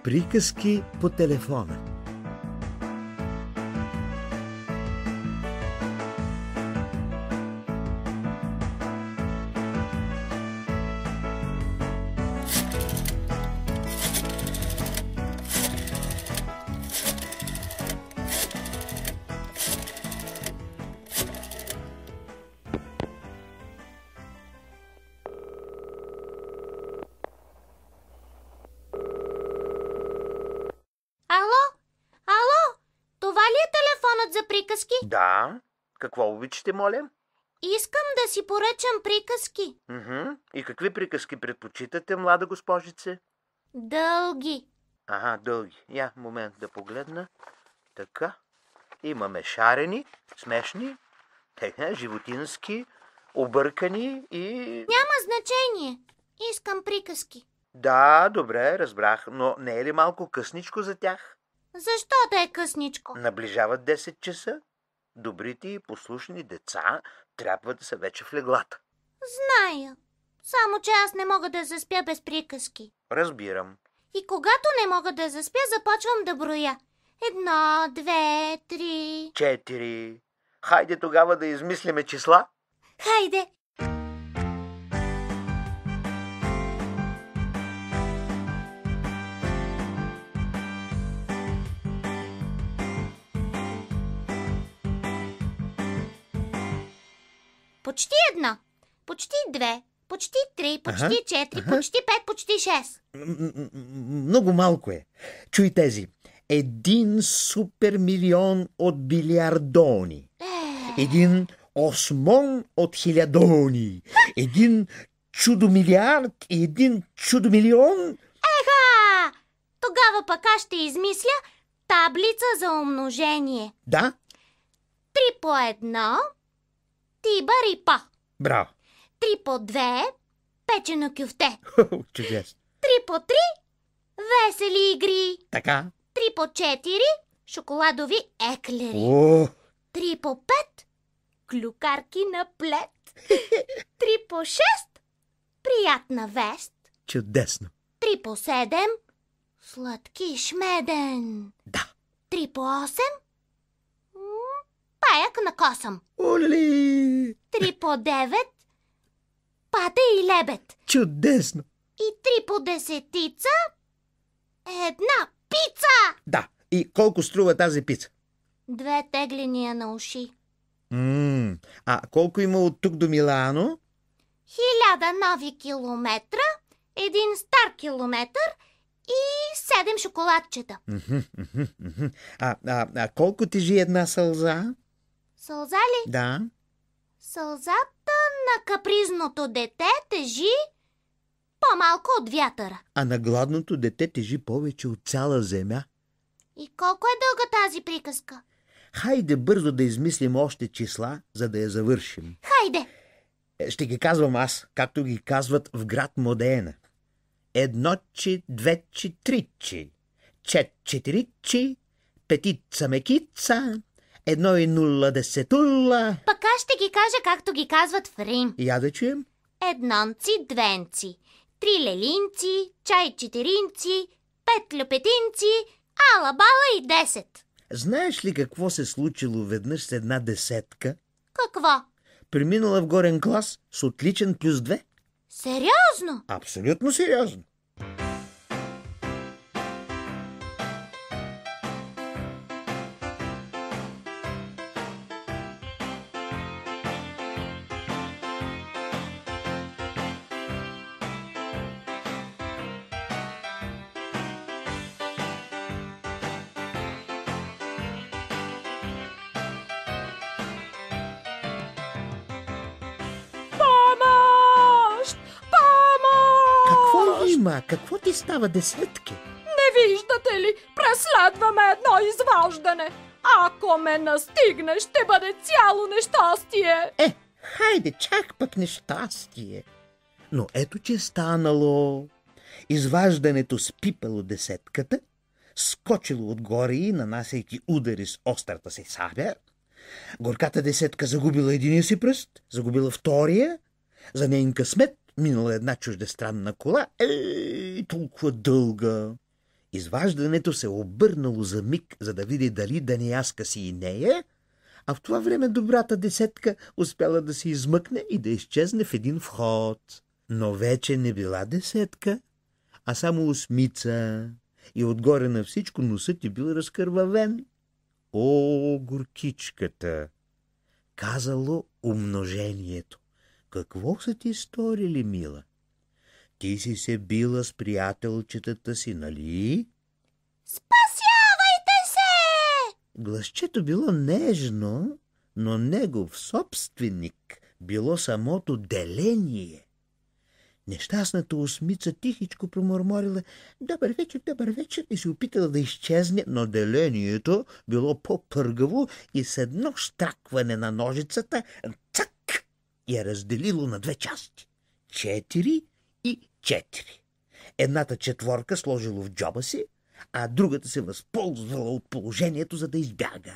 Приказки по телефона. За приказки? Да. Какво обичате, моля? Искам да си поръчам приказки. И какви приказки предпочитате, млада госпожице? Дълги. Ага, дълги. Момент да погледна. Така. Имаме шарени, смешни, животински, объркани и... Няма значение. Искам приказки. Да, добре, разбрах, но не е ли малко късничко за тях? Защо да е късничко? Наближават 10 часа. Добрите и послушни деца трябва да са вече в леглата. Зная. Само че аз не мога да заспя без приказки. Разбирам. И когато не мога да заспя, започвам да броя. 1, 2, 3... 4. Хайде тогава да измислиме числа. Хайде! Почти 1, почти 2, почти 3, почти 4, почти 5, почти 6. Много малко е. Чуй тези. 1 супер милион от билиардони. 1 осмон от хилядони. 1 чудо-милиард и 1 чудо-милион. Еха! Тогава пък аз ще измисля таблица за умножение. Да? 3 по 1... Тиба-рипа. Браво. 3 по 2 печено кюфте. Чудесно. 3 по 3 весели игри. Така. 3 по 4 шоколадови еклери. 3 по 5 клюкарки на плед. 3 по 6 приятна вест. Чудесно. 3 по 7 сладкиш меден. Да. 3 по 8 паяк на косъм. Оле! 3 по 9 пате и лебед. Чудесно. И 3 по 10 една пица. Да. И колко струва тази пица? 2 тегления на уши. А колко има от тук до Милано? 1000 нови километра, 1 стар километър и 7 шоколадчета. А колко тежи една сълза? Сълза ли? Да. Сълзата на капризното дете тежи по-малко от вятъра. А на гладното дете тежи повече от цяла земя. И колко е дълга тази приказка? Хайде бързо да измислим още числа, за да я завършим. Хайде! Ще ги казвам аз, както ги казват в град Модена. 1, 2, 3, 4, 5 мекица, 1 и 0 десетула. Пък аз ще ги кажа, както ги казват в Рим. Я да чуем. 1, 2, 3 лелинци, чай 4, 5 люпетинци, ала бала и 10. Знаеш ли какво се случило веднъж с една десетка? Какво? Преминала в горен клас с отличен +2. Сериозно? Абсолютно сериозно. Какво ти става, десетки? Не виждате ли? Преследваме едно изваждане. Ако ме настигне, ще бъде цяло нещастие. Хайде, чак пък нещастие. Но ето, че станало. Изваждането спипало десетката, скочило отгоре и нанасяйки удари с острата си сабя. Горката десетка загубила единия си пръст, загубила втория. За нейн късмет минала една чуждестранна кола, толкова дълга. Изваждането се обърнало за миг, за да види дали да не яска си и нея, а в това време добрата десетка успяла да се измъкне и да изчезне в един вход. Но вече не била десетка, а само осмица, и отгоре на всичко носът е бил разкървавен. О, горкичката! Казало умножението. Какво са ти сторили, мила? Ти си се била с приятелчетата си, нали? Спасявайте се! Гласчето било нежно, но негов собственик било самото деление. Нещастната осмица тихичко промърморила добър вечер и се опитала да изчезне, но делението било по-пъргаво и с едно щракване на ножицата цак я разделило на две части. 4 и 4. Едната четворка сложило в джоба си, а другата се възползвала от положението, за да избяга.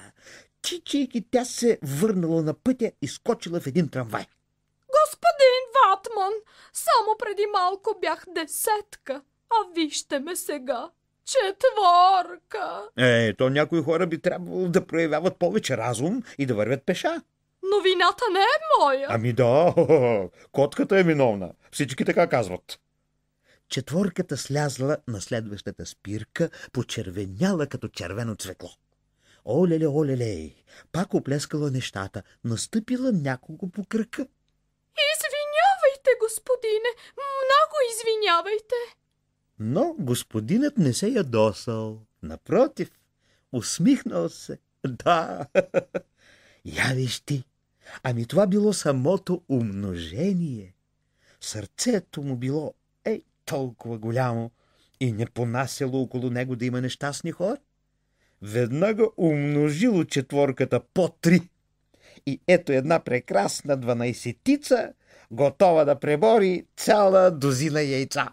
Тичайки, тя се върнала на пътя и скочила в един трамвай. Господин Ватман, само преди малко бях десетка, а вижте ме сега. Четворка. То някои хора би трябвало да проявяват повече разум и да вървят пеша. Но вината не е моя. Ами да, котката е виновна. Всички така казват. Четворката слязла на следващата спирка, почервеняла като червено цветло. Олеле, олеле, пак оплескала нещата, настъпила някого по кръка. Извинявайте, господине, много извинявайте. Но господинът не се ядосал. Напротив, усмихнал се. Да, я виж ти. Ами това било самото умножение. Сърцето му било толкова голямо и не понасяло около него да има нещастни хора. Веднага умножило четворката по 3. И ето една прекрасна 12-тица, готова да пребори цяла дозина яйца.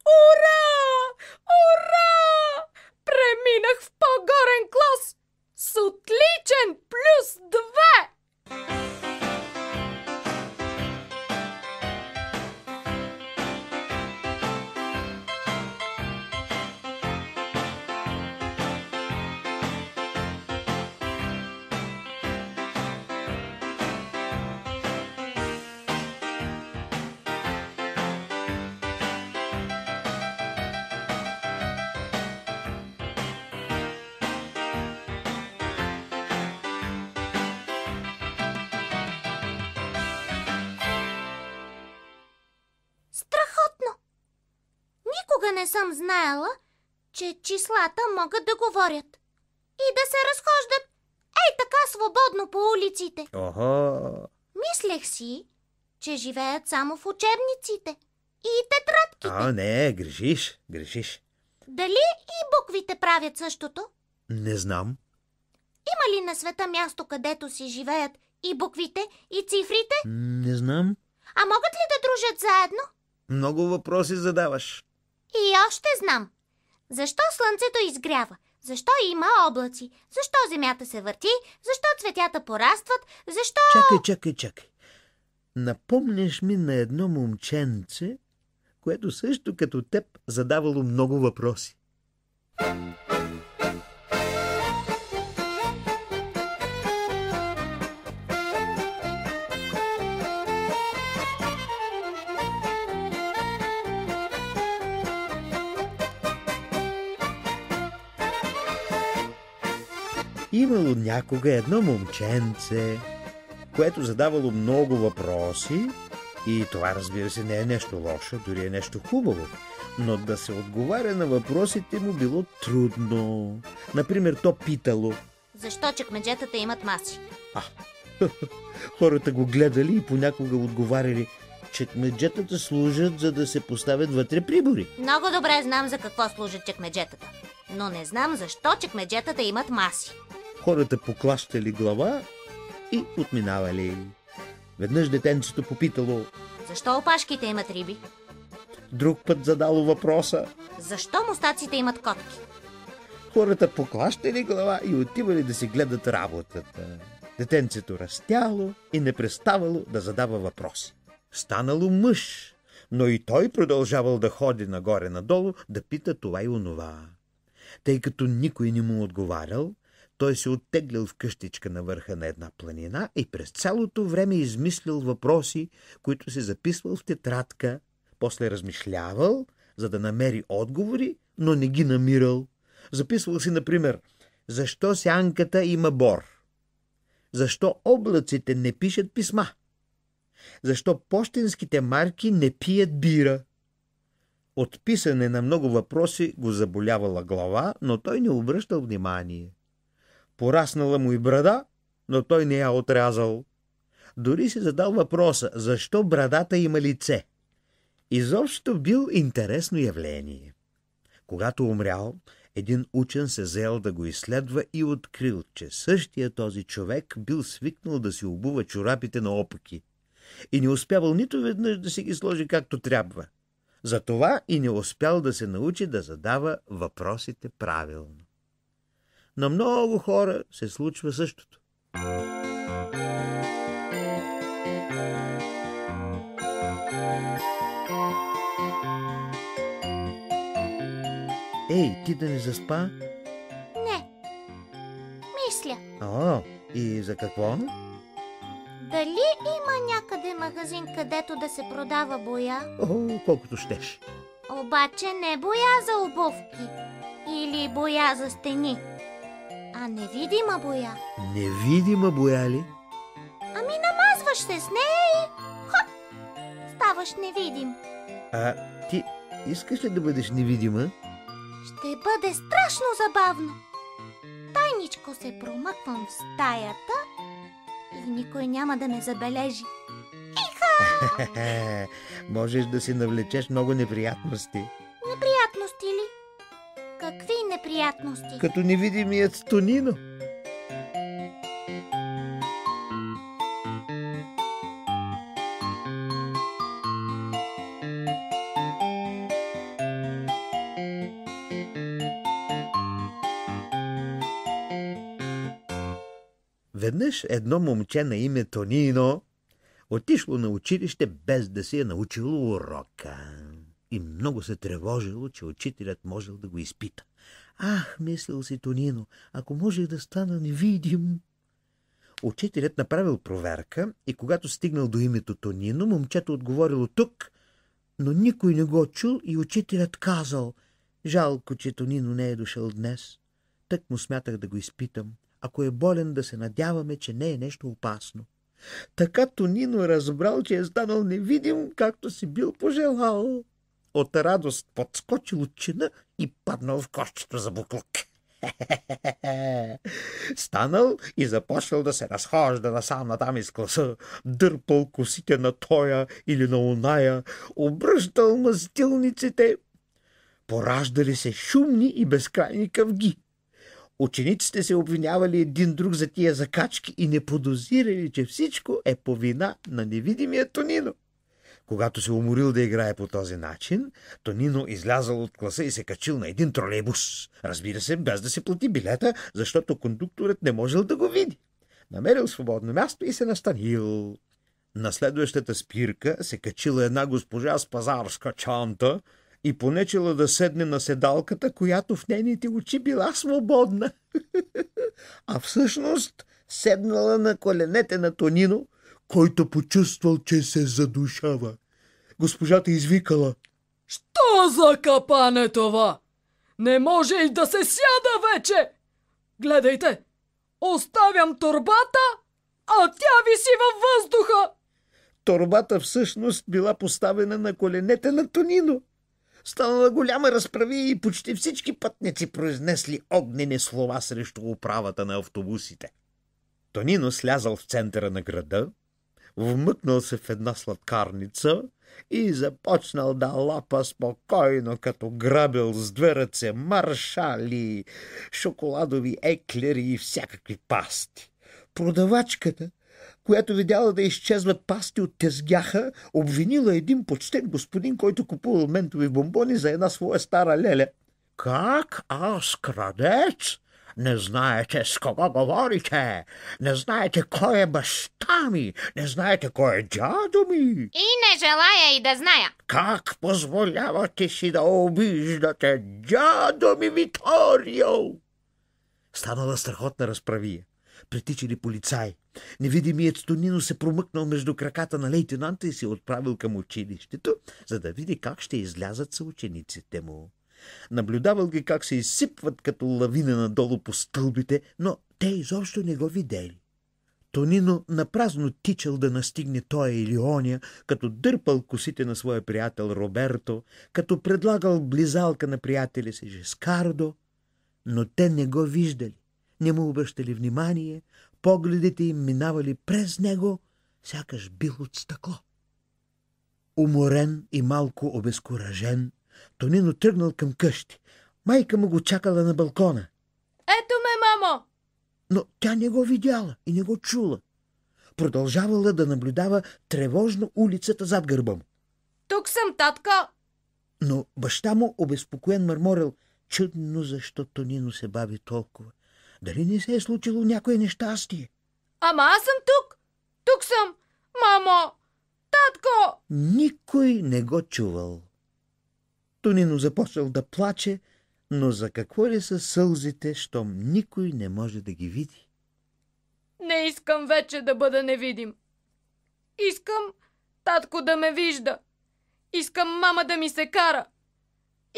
Ура! Ура! Преминах в по-горен клас с отличен +2! Страхотно! Никога не съм знаела, че числата могат да говорят и да се разхождат така свободно по улиците. Охо! Мислех си, че живеят само в учебниците и тетрадките. Не, грешиш. Дали и буквите правят същото? Не знам. Има ли на света място, където си живеят и буквите, и цифрите? Не знам. А могат ли да дружат заедно? Много въпроси задаваш. И още знам. Защо слънцето изгрява? Защо има облаци? Защо земята се върти? Защо цветята порастват? Защо... Чакай. Напомняш ми на едно момченце, което също като теб задавало много въпроси. Имало някога едно момченце, което задавало много въпроси, и това, разбира се, не е нещо лошо, дори е нещо хубаво, но да се отговаря на въпросите му било трудно. Например, то питало: защо чекмеджетата имат маси? Хората го гледали и понякога отговаряли: чекмеджетата служат, за да се поставят вътре прибори. Много добре знам за какво служат чекмеджетата, но не знам защо чекмеджетата имат маси. Хората поклащали глава и отминавали. Веднъж детенцето попитало: защо опашките имат риби? Друг път задало въпроса: защо мустаците имат котки? Хората поклащали глава и отивали да си гледат работата. Детенцето растяло и не преставало да задава въпроси. Станало мъж, но и той продължавал да ходи нагоре-надолу, да пита това и онова. Тъй като никой не му отговарял, той се оттеглил в къщичка на върха на една планина и през цялото време измислил въпроси, които се записвал в тетрадка, после размишлявал, за да намери отговори, но не ги намирал. Записвал си, например, защо сянката има бор? Защо облаците не пишат писма? Защо пощенските марки не пият бира? От писане на много въпроси го заболявала глава, но той не обръщал внимание. Пораснала му и брада, но той не я отрязал. Дори си задал въпроса, защо брадата има лице. Изобщо бил интересно явление. Когато умрял, един учен се заел да го изследва и открил, че същия този човек бил свикнал да си обува чорапите наопаки и не успявал нито веднъж да си ги сложи както трябва. Затова и не успял да се научи да задава въпросите правилно. На много хора се случва същото. Ей, ти да не заспа? Не. Мисля, И за какво? дали има някъде магазин, където да се продава боя? Колкото щеш. Обаче не боя за обувки или боя за стени, а невидима боя. Невидима боя ли? Ами намазваш се с нея и хоп, ставаш невидим. Ти искаш ли да бъдеш невидима? Ще бъде страшно забавно. Тайничко се промъквам в стаята и никой няма да ме забележи. Можеш да си навлечеш много неприятности. Неприятности ли? Какви неприятности? Като невидимият Тонино. Веднъж едно момче на име Тонино отишло на училище без да си е научило урока. И много се тревожило, че учителят можел да го изпита. Мислил си Тонино, ако можех да стана невидим. Учителят направил проверка и когато стигнал до името Тонино, момчето отговорило тук, но никой не го чул и учителят казал: жалко, че Тонино не е дошъл днес. Тък му смятах да го изпитам. Ако е болен, да се надяваме, че не е нещо опасно. Така Тонино разбрал, че е станал невидим, както си бил пожелал. От радост подскочил от чина и паднал в кошчето за буклук. Станал и започнал да се разхожда насам натам из класа, дърпал косите на тоя или на оная, обръщал мастилниците. Пораждали се шумни и безкрайни къвги. Учениците се обвинявали един друг за тия закачки и не подозирали, че всичко е по вина на невидимия Тонино. Когато се уморил да играе по този начин, Тонино излязъл от класа и се качил на един тролейбус. Разбира се, без да се плати билета, защото кондукторът не можел да го види. Намерил свободно място и се настанил. На следващата спирка се качила една госпожа с пазарска чанта и понечела да седне на седалката, която в нейните очи била свободна. А всъщност седнала на коленете на Тонино, който почувствал, че се задушава. Госпожата извикала: Що за капане това? Не може и да се сяда вече! Гледайте, оставям торбата, а тя виси във въздуха! Торбата всъщност била поставена на коленете на Тонино. Станала голяма разправия и почти всички пътници произнесли огнени слова срещу управата на автобусите. Тонино слязал в центъра на града, вмъкнал се в една сладкарница и започнал да лапа спокойно, като грабил с две ръце маршали, шоколадови еклери и всякакви пасти. Продавачката, която видяла да изчезват пасти от тезгяха, обвинила един почтен господин, който купувал ментови бомбони за една своя стара леля. Как? Аз крадец? Не знаете с кого говорите. Не знаете кой е баща ми. Не знаете кой е дядо ми. И не желая и да зная. Как позволявате си да обиждате дядо ми Виторио? Станала страхотна разправия. Притичали полицаи. Невидимият Тонино се промъкнал между краката на лейтенанта и се отправил към училището, за да види как ще излязат съучениците му. Наблюдавал ги как се изсипват като лавина надолу по стълбите, но те изобщо не го видели. Тонино напразно тичал да настигне тоя или оня, като дърпал косите на своя приятел Роберто, като предлагал близалка на приятеля си Жескардо, но те не го виждали, не му обръщали внимание, погледите им минавали през него, сякаш бил от стъкло. Уморен и малко обезкуражен, Тонино тръгнал към къщи. Майка му го чакала на балкона. Ето ме, мамо! Но тя не го видяла и не го чула. Продължавала да наблюдава тревожно улицата зад гърба му. Тук съм, татка! Но баща му обезпокоен мърморил: чудно защо Тонино се бави толкова. Дали не се е случило някое нещастие? Ама аз съм тук! Тук съм! Мамо! Татко! Никой не го чувал. Тонино започнал да плаче, но за какво ли са сълзите, щом никой не може да ги види? Не искам вече да бъда невидим. Искам татко да ме вижда. Искам мама да ми се кара.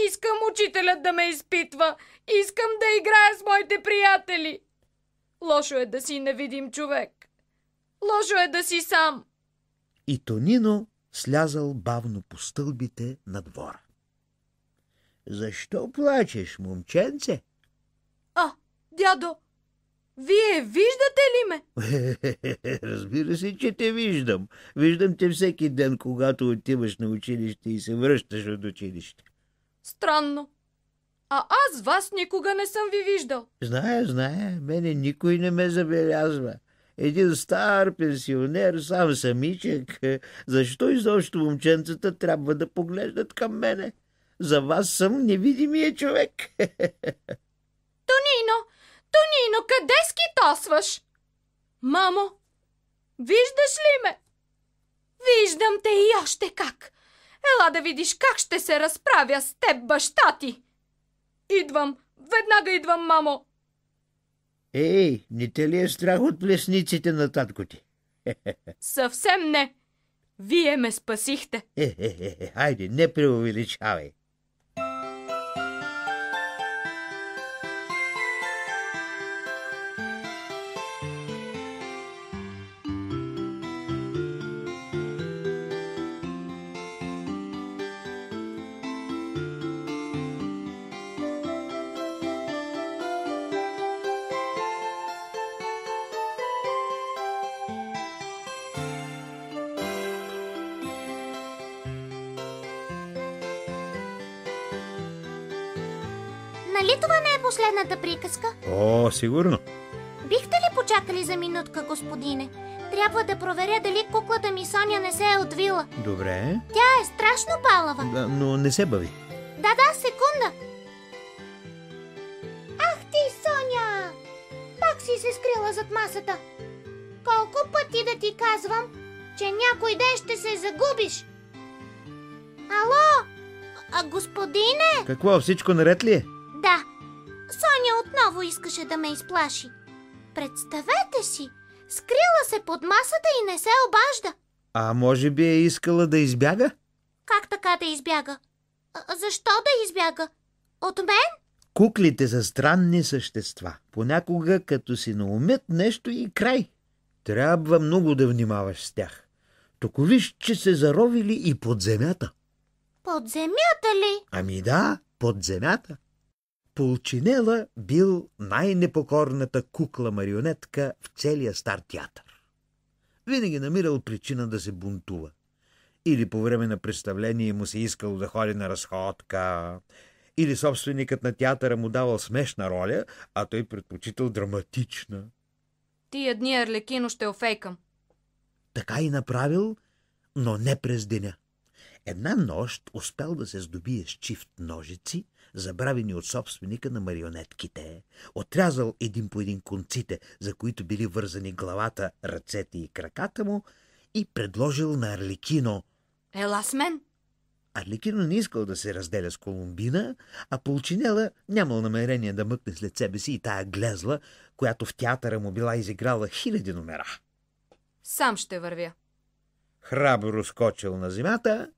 Искам учителят да ме изпитва. Искам да играя с моите приятели. Лошо е да си невидим човек. Лошо е да си сам. И Тонино слязал бавно по стълбите на двора. Защо плачеш, момченце? А, дядо, вие виждате ли ме? Разбира се, че те виждам. Виждам те всеки ден, когато отиваш на училище и се връщаш от училище. Странно. А аз вас никога не съм ви виждал. Зная, мене никой не ме забелязва. Един стар пенсионер, сам самичък. Защо изобщо момченцата трябва да поглеждат към мене? За вас съм невидимия човек. Тонино, къде скитосваш? Мамо, виждаш ли ме? Виждам те и още как. Ела да видиш как ще се разправя с теб, баща ти. Идвам, веднага идвам, мамо. Ей, не те ли е страх от плесниците на татко ти? Съвсем не. Вие ме спасихте. Хайде, не преувеличавай. Нали това не е последната приказка? О, сигурно. Бихте ли почакали за минутка, господине? Трябва да проверя дали куклата ми Соня не се е отвила. Добре. Тя е страшно палава. Да, но не се бави. Да, секунда. Ах ти, Соня! Пак си се скрила зад масата. Колко пъти да ти казвам, че някой ден ще се загубиш? Ало? Господине? Какво, всичко наред ли е? Да. Соня отново искаше да ме изплаши. Представете си, скрила се под масата и не се обажда. А може би е искала да избяга? Как така да избяга? Защо да избяга? От мен? Куклите са странни същества. Понякога, като си наумят нещо и край. Трябва много да внимаваш с тях. Току виж, че се заровили и под земята. Под земята ли? Ами да, под земята. Пулчинела бил най-непокорната кукла-марионетка в целия стар театър. Винаги намирал причина да се бунтува. Или по време на представление му се искало да ходи на разходка, или собственикът на театъра му давал смешна роля, а той предпочитал драматична. Тия дни, Арлекино, ще офейкам. Така и направил, но не през деня. Една нощ успял да се здобие с чифт ножици, забравени от собственика на марионетките. Отрязал един по един конците, за които били вързани главата, ръцете и краката му, и предложил на Арликино. Ела с мен. Арликино не искал да се разделя с Колумбина, а Пулчинела нямал намерение да мъкне след себе си и тая глезла, която в театъра му била изиграла 1000 номера. Сам ще вървя. Храбро скочил на земята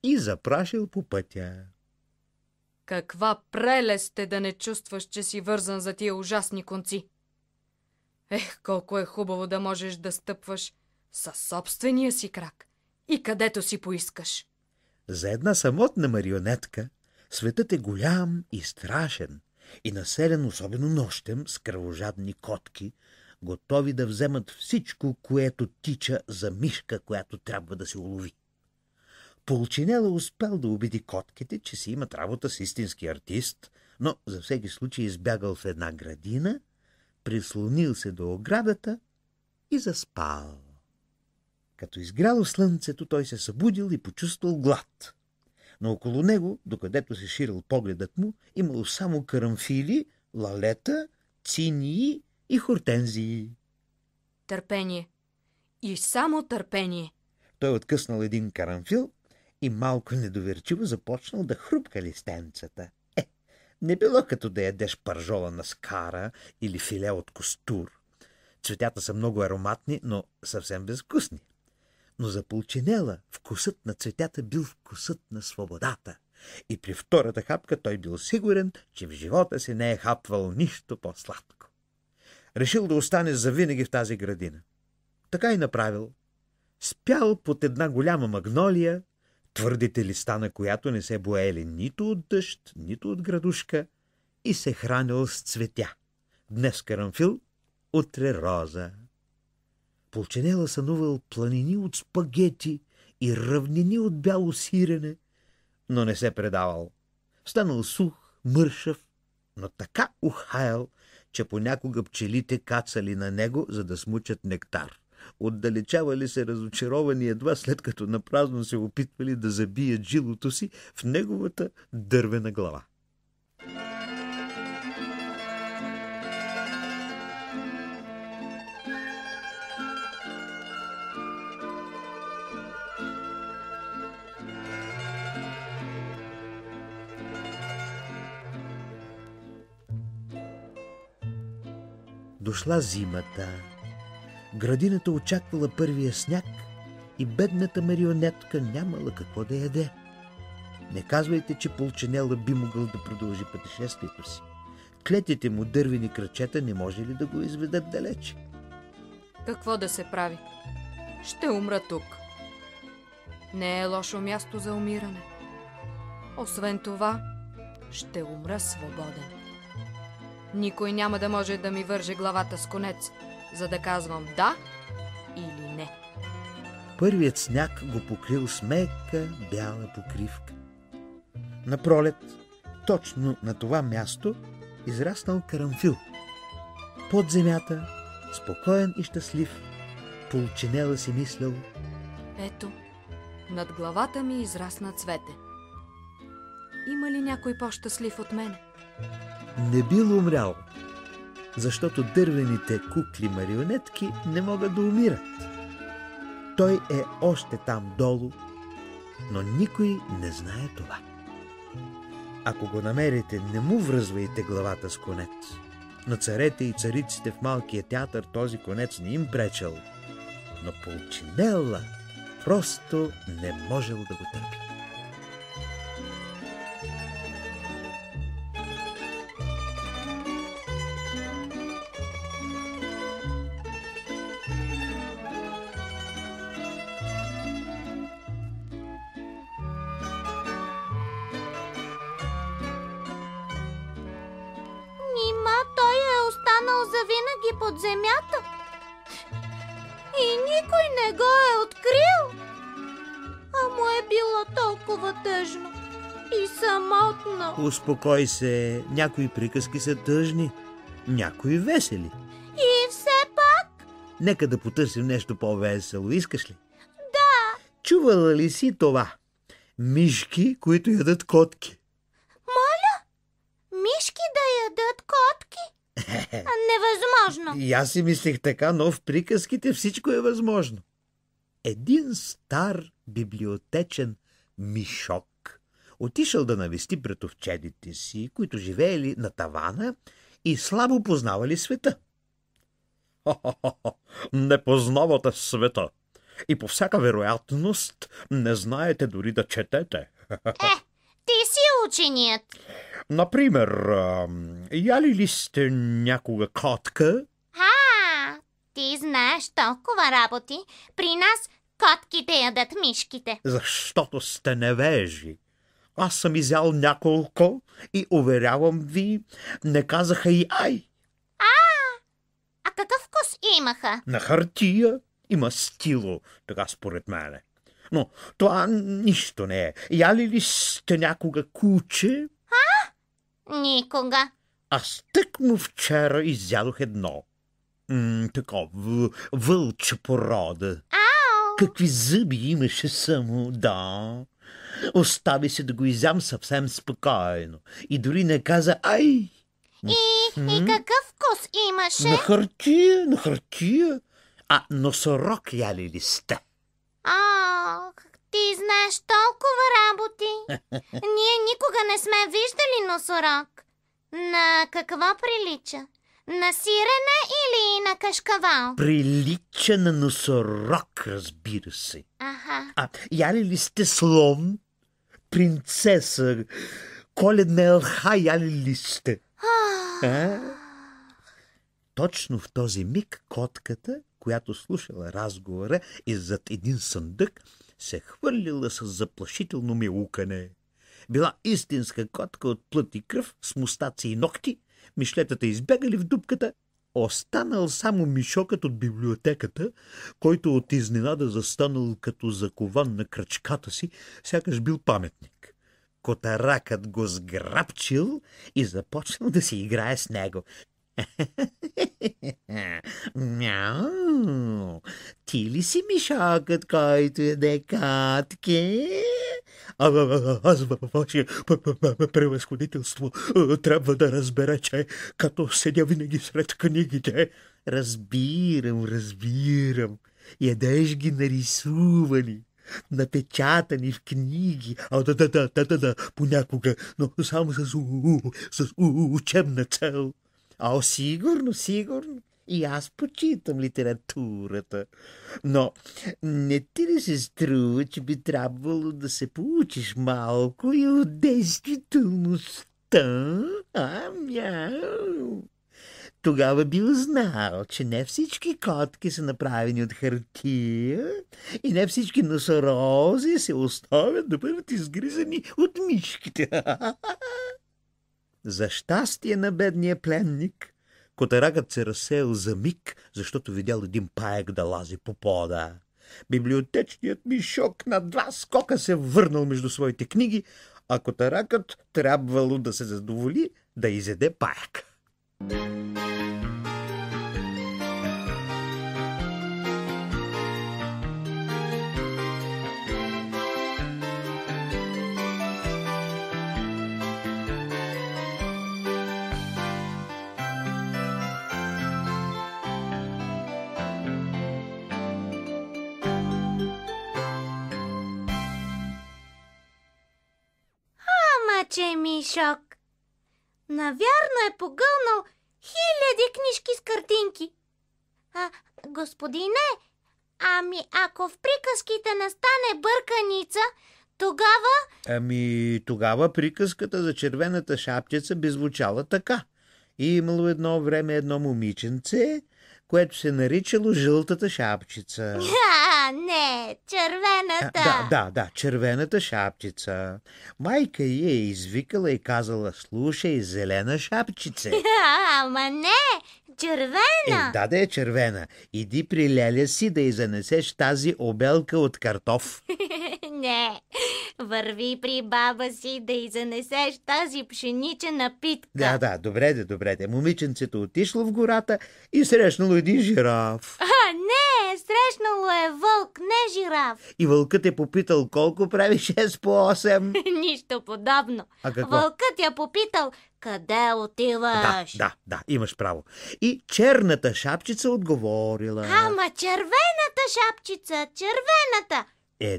и запрашил по пътя. Каква прелест е да не чувстваш, че си вързан за тия ужасни конци. Ех, колко е хубаво да можеш да стъпваш със собствения си крак и където си поискаш. За една самотна марионетка светът е голям и страшен и населен особено нощем с кръвожадни котки, готови да вземат всичко, което тича за мишка, която трябва да се улови. Пулчинела успял да убеди котките, че си имат работа с истински артист, но за всеки случай избягал в една градина, прислонил се до оградата и заспал. Като изгряло слънцето, той се събудил и почувствал глад. Но около него, докъдето се ширил погледът му, имало само карамфили, лалета, цинии и хортензии. Търпение. И само търпение. Той откъснал един карамфил и малко недоверчиво започнал да хрупка листенцата. Не било като да ядеш пържола на скара или филе от костур. Цветята са много ароматни, но съвсем безвкусни. Но за Пулчинела вкусът на цветята бил вкусът на свободата. И при втората хапка той бил сигурен, че в живота си не е хапвал нищо по-сладко. Решил да остане завинаги в тази градина. Така и направил. Спял под една голяма магнолия, твърдите листа на която не се боели нито от дъжд, нито от градушка, и се хранил с цветя. Днес карамфил, утре роза. Пулчинела сънувал планини от спагети и равнини от бяло сирене, но не се предавал. Станал сух, мършав, но така ухаял, че понякога пчелите кацали на него, за да смучат нектар. Отдалечавали се разочаровани едва след като напразно се опитвали да забият жилото си в неговата дървена глава. Дошла зимата. Градината очаквала първия сняг и бедната марионетка нямала какво да яде. Не казвайте, че Пулчинела би могъл да продължи пътешествието си. Клетите му дървени крачета не може ли да го изведат далече? Какво да се прави? Ще умра тук. Не е лошо място за умиране. Освен това, ще умра свободен. Никой няма да може да ми върже главата с конец, за да казвам да или не. Първият сняг го покрил с мека бяла покривка. Напролет, точно на това място, израснал карамфил. Под земята, спокоен и щастлив, Пулчинела си мислял: ето, над главата ми израсна цвете. Има ли някой по-щастлив от мене? не бил умрял, защото дървените кукли-марионетки не могат да умират. Той е още там долу, но никой не знае това. Ако го намерите, не му връзвайте главата с конец. На царете и цариците в малкия театър този конец не им пречел, но Пулчинела просто не можел да го търпи. завинаги под земята и никой не го е открил. А му е било толкова тъжно и самотно. Успокой се, някои приказки са тъжни, някои весели. И все пак... Нека да потърсим нещо по-весело, искаш ли? Да. Чувала ли си това? Мишки, които ядат котки. Мишки да ядат котки? Невъзможно. И аз си мислех така, но в приказките всичко е възможно. Един стар библиотечен мишок отишъл да навести братовчедите си, които живеели на тавана и слабо познавали света. Не познавате света и по всяка вероятност не знаете дори да четете. Ти си ученият. Например, яли ли сте някога котка? Ти знаеш толкова работи. При нас котките ядат мишките. Защото сте невежи. Аз съм изял няколко и уверявам ви, не казаха и ай. А какъв вкус имаха? На хартия има стило, така според мене. Но това нищо не е. Яли ли сте някога куче? Никога. Аз тъкмо вчера изядох едно. Такова вълча порода. Какви зъби имаше само, да. Остави се да го изям съвсем спокойно. И дори не каза ай. И какъв вкус имаше? На хартия. А носорог яли ли сте? Ти знаеш толкова работи. Ние никога не сме виждали носорог. На какво прилича? На сирене или на кашкавал? Прилича на носорог, разбира се. Аха. Яли ли сте слон? Принцеса? Коледна елха яли ли сте? Точно в този миг котката, която слушала разговора и зад един съндък, се хвърлила с заплашително мяукане. Била истинска котка от плът и кръв, с мустаци и ногти, мишлетата избегали в дупката, останал само мишокът от библиотеката, който от изненада застанал като закован на крачката си, сякаш бил паметник. Котаракът го сграбчил и започнал да си играе с него. Мяу! Ти ли си мишакът, който яде катки? Аз, ваше превъзходителство, трябва да разбера, че като седя винаги сред книгите. Разбирам. Ядеш ги нарисувани, напечатани в книги. Да, понякога, но само с учебна цел. Сигурно. И аз почитам литературата. Но не ти ли се струва, че би трябвало да се поучиш малко и от действителността? Мяу! Тогава би узнал, че не всички котки са направени от хартия и не всички носорози се оставят да бъдат изгризани от мишките. За щастие на бедния пленник, котаракът се разсеял за миг, защото видял един паек да лази по пода. Библиотечният мишок на 2 скока се върнал между своите книги, а котаракът трябвало да се задоволи да изеде паек. Че мишок. Навярно е погълнал 1000 книжки с картинки. Господине, ако в приказките настане бърканица, тогава... Тогава приказката за червената шапчица би звучала така. И имало едно време едно момиченце, което се наричало жълтата шапчица. Не, червената. Да, червената шапчица. Майка й е извикала и казала: слушай, зелена шапчице. Ама не, червена. Да е червена. Иди при леля си да й занесеш тази обелка от картоф. Не, върви при баба си да й занесеш тази пшеничена питка. Да, добре. Момиченцето отишло в гората и срещнало един жираф. Не, Срещнало е вълк, не жираф. И вълкът е попитал колко прави 6 по 8. Нищо подобно. А какво? Вълкът я попитал, къде отиваш? Да, имаш право. И черната шапчица отговорила. Ама червената шапчица, червената.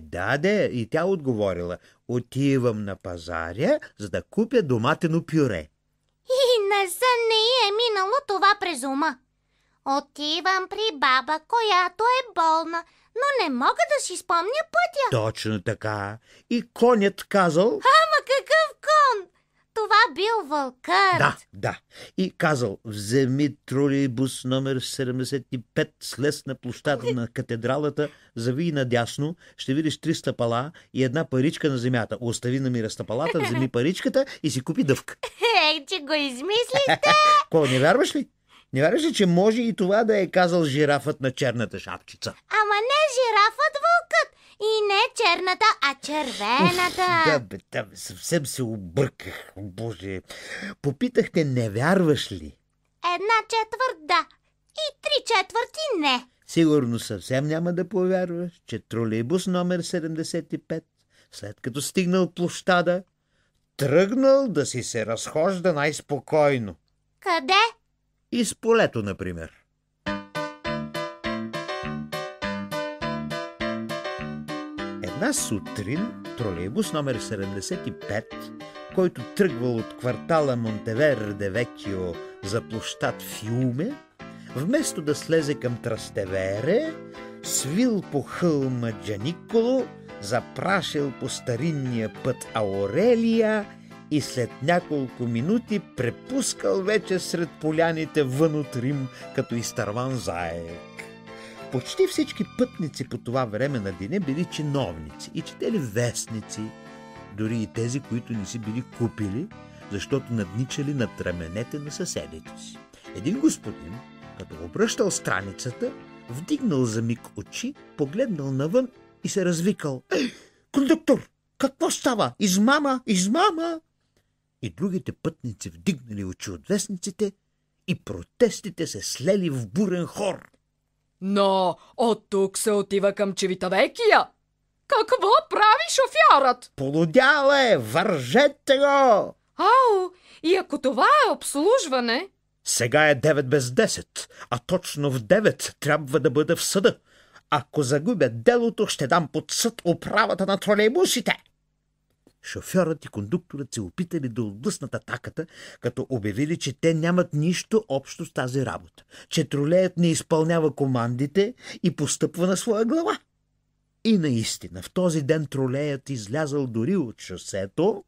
Да, и тя отговорила. Отивам на пазаря, за да купя доматено пюре. И на сън не й е минало това през ума. Отивам при баба, която е болна, но не мога да си спомня пътя. Точно така. И конят казал... Ама какъв кон? Това бил вълкът. Да. И казал, вземи тролейбус номер 75, слез на площада на катедралата, завий надясно, ще видиш 3 стъпала и една паричка на земята. Остави намира стъпалата, вземи паричката и си купи дъвка. Ей, че го измислихте. Ко, не вярваш ли? Не вярваш ли, че може и това да е казал жирафът на черната шапчица? Ама не жирафът вълкът. И не черната, а червената. Да, съвсем се обърках. Боже, попитахте, не вярваш ли? 1/4 да и 3/4 не. Сигурно съвсем няма да повярваш, че тролейбус номер 75, след като стигнал площада, тръгнал да си се разхожда най-спокойно. Къде? Из полето, например. Една сутрин тролейбус номер 75, който тръгвал от квартала Монтевер де Векио за площад Фиуме, вместо да слезе към Трастевере, свил по хълма Джаниколо, запрашил по старинния път Аурелия и след няколко минути препускал вече сред поляните вън от Рим, като изтърван заек. Почти всички пътници по това време на деня били чиновници и четели вестници, дори и тези, които не си били купили, защото надничали над раменете на съседите си. Един господин, като обръщал страницата, вдигнал за миг очи, погледнал навън и се развикал. Ей, кондуктор, какво става? Измама! И другите пътници вдигнали очи от вестниците и протестите се слели в бурен хор. Но от тук се отива към Чивитавекия. Какво прави шофьорът? Полудял е! Вържете го! Ау, и ако това е обслужване... Сега е 9 без 10, а точно в 9 трябва да бъда в съда. Ако загубя делото, ще дам под съд управата на тролейбусите. Шофьорът и кондукторът се опитали да отблъснат атаката, като обявили, че те нямат нищо общо с тази работа, че тролеят не изпълнява командите и постъпва на своя глава. И наистина, в този ден тролеят излязъл дори от шосето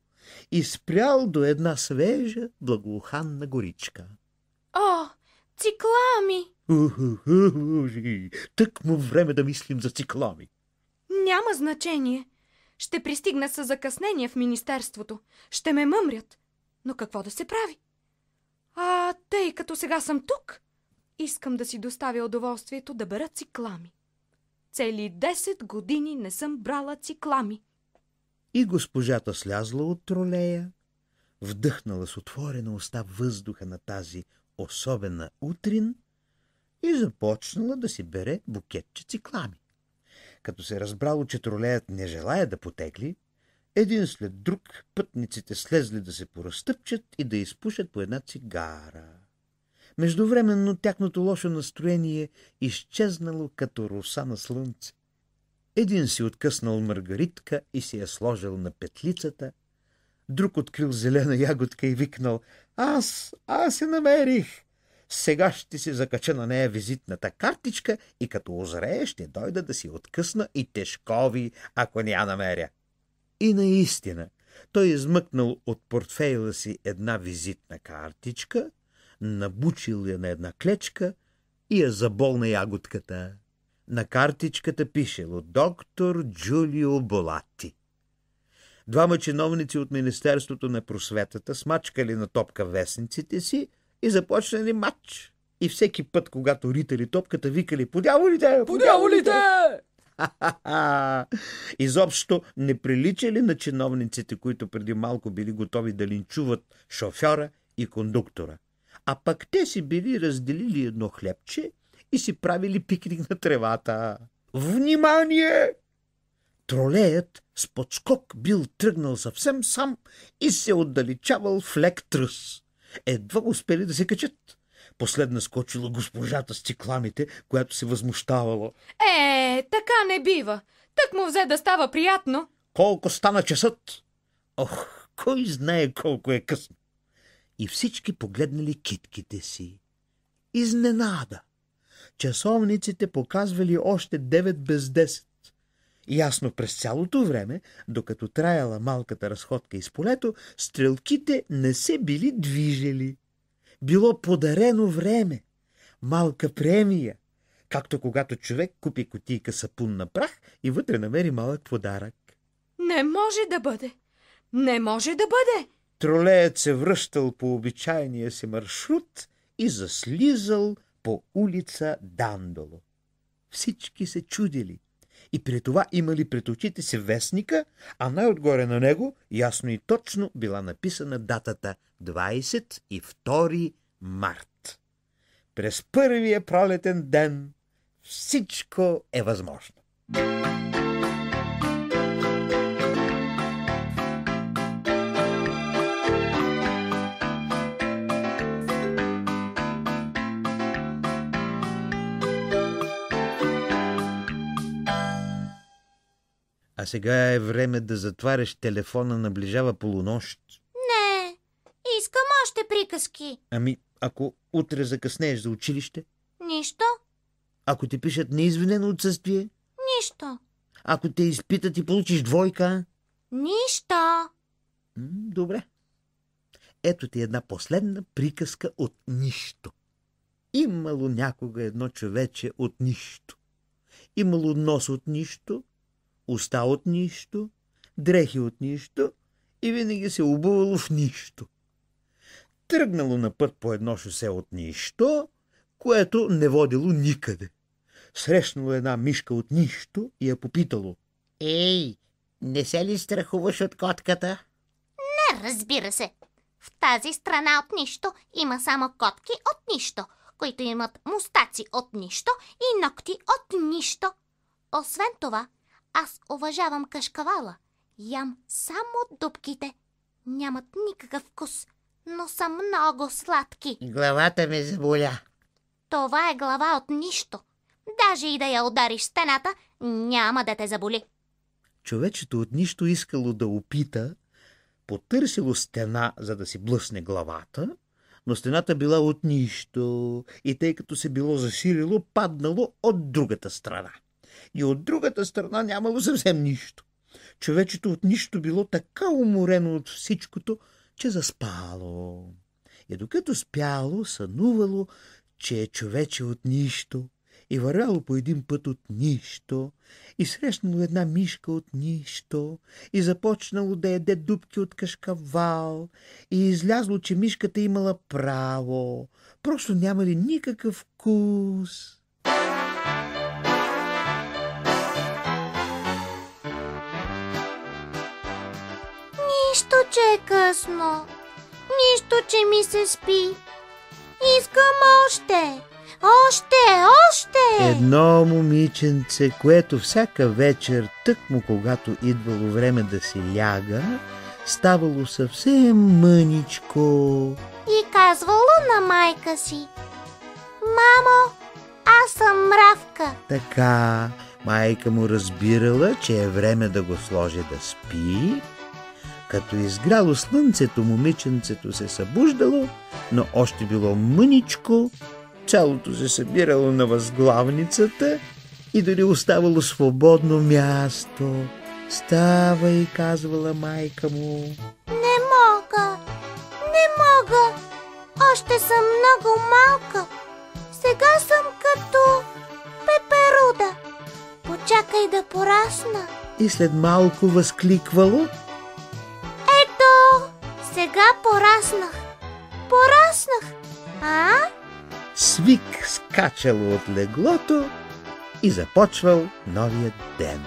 и спрял до една свежа, благоуханна горичка. О, циклами! Тък му време да мислим за циклами. Няма значение. Ще пристигна със закъснение в министерството. Ще ме мъмрят. Но какво да се прави? Тъй като сега съм тук, искам да си доставя удоволствието да бера циклами. Цели 10 години не съм брала циклами. И госпожата слязла от тролея, вдъхнала с отворена уста въздуха на тази особена утрин и започнала да си бере букетче циклами. Като се разбрало, че тролеят не желая да потегли, един след друг пътниците слезли да се поразтъпчат и да изпушат по една цигара. Междувременно тяхното лошо настроение изчезнало като роса на слънце. Един си откъснал маргаритка и си я сложил на петлицата, друг открил зелена ягодка и викнал: Аз я намерих! Сега ще си закача на нея визитната картичка и като озрее ще дойда да си откъсна и тежкови, ако не я намеря. И наистина, той измъкнал от портфейла си една визитна картичка, набучил я на една клечка и я забол на ягодката. На картичката пишело доктор Джулио Болати. Двама чиновници от Министерството на просветата смачкали на топка вестниците си и започнали матч. И всеки път, когато ритали топката, викали: "Подяволите! Подяволите!" Изобщо не приличали на чиновниците, които преди малко били готови да линчуват шофьора и кондуктора. А пък те си били разделили едно хлебче и си правили пикник на тревата. Внимание! Тролеят с подскок бил тръгнал съвсем сам и се отдалечавал в лек тръс. Едва успели да се качат. Последна скочила госпожата с цикламите, която се възмущавала. Така не бива. Тък му взе да става приятно. Колко стана часът? Ох, кой знае колко е късно. И всички погледнали китките си. Изненада! Часовниците показвали още 9 без 10. Ясно през цялото време, докато траяла малката разходка из полето, стрелките не се били движили. Било подарено време, малка премия, както когато човек купи кутийка сапун на прах и вътре намери малък подарък. Не може да бъде. Не може да бъде. Тролеят се връщал по обичайния си маршрут и заслизал по улица Дандоло. Всички се чудили и при това имали пред очите си вестника, а най-отгоре на него ясно и точно била написана датата 22 март. През първия пролетен ден всичко е възможно. А сега е време да затваряш телефона, наближава полунощ. Не, искам още приказки. Ами, ако утре закъснееш за училище? Нищо, Ако ти пишат неизвинено отсъствие? нищо, Ако те изпитат и получиш двойка? нищо. Добре. Ето ти една последна приказка от нищо. Имало някога едно човече от нищо. Имало нос от нищо, уста от нищо, дрехи от нищо и винаги се обувало в нищо. Тръгнало на път по едно шосе от нищо, което не водило никъде. Срещнало една мишка от нищо и я попитало: „Ей, не се ли страхуваш от котката?“ Не, разбира се. В тази страна от нищо има само котки от нищо, които имат мустаци от нищо и ногти от нищо. Освен това, аз уважавам кашкавала. Ям само дупките. Нямат никакъв вкус, но са много сладки. Главата ме заболя. Това е глава от нищо. Даже и да я удариш стената, няма да те заболи. Човечето от нищо искало да опита, потърсило стена, за да си блъсне главата, но стената била от нищо и тъй като се било засилило, паднало от другата страна. И от другата страна нямало съвсем нищо. Човечето от нищо било така уморено от всичкото, че заспало. И докато спяло, сънувало, че е човече от нищо и вървяло по един път от нищо и срещнало една мишка от нищо и започнало да яде дупки от кашкавал и излязло, че мишката имала право. Просто нямали никакъв вкус. Нищо, че е късно. Нищо, че ми се спи. Искам още. Още! Едно момиченце, което всяка вечер, тъкмо когато идвало време да си ляга, ставало съвсем мъничко. И казвало на майка си: „Мамо, аз съм мравка.“ Така, майка му разбирала, че е време да го сложи да спи. Като изгряло слънцето, момиченцето се събуждало, но още било мъничко, цялото се събирало на възглавницата и дори оставало свободно място. „Ставай“, казвала майка му. Не мога. Още съм много малка. Сега съм като пеперуда. Почакай да порасна. И след малко възкликвало: „Ето, сега пораснах. Свик скачало от леглото и започвал новият ден.